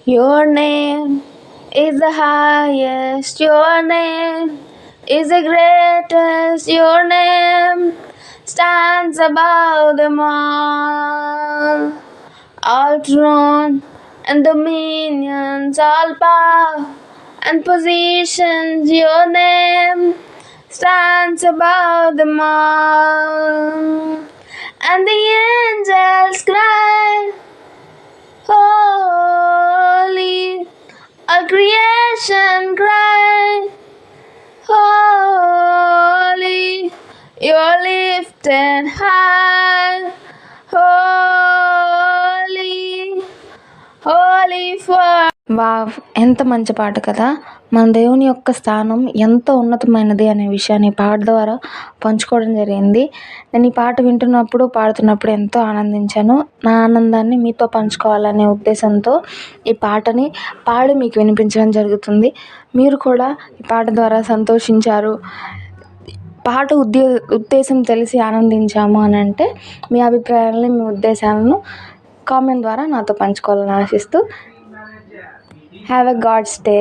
Your name is the highest, your name is the greatest, your name stands above them all throne and dominions, all power and positions, your name stands above them all. And the angels cry, holy, all creation cry, holy, you're lifted high, holy, holy for. Wow, ఎంత మంచి పాట కదా. మన దేవుని యొక్క స్థానం ఎంత ఉన్నతమైనది అనే విషయాన్ని ఈ పాట ద్వారా పంచుకోవడం జరిగింది. నేను ఈ పాట వింటున్నప్పుడు పాడుతున్నప్పుడు ఎంతో ఆనందించాను. నా ఆనందాన్ని మీతో పంచుకోవాలనే ఉద్దేశంతో ఈ పాటని పాడి మీకు వినిపించడం జరుగుతుంది. మీరు కూడా ఈ పాట ద్వారా సంతోషించారు, పాట ఉద్దేశం తెలిసి ఆనందించాము అని అంటే మీ అభిప్రాయాలని, మీ ఉద్దేశాలను కామెంట్ ద్వారా నాతో పంచుకోవాలని ఆశిస్తూ హ్యావ్ ఎ గాడ్స్ డే.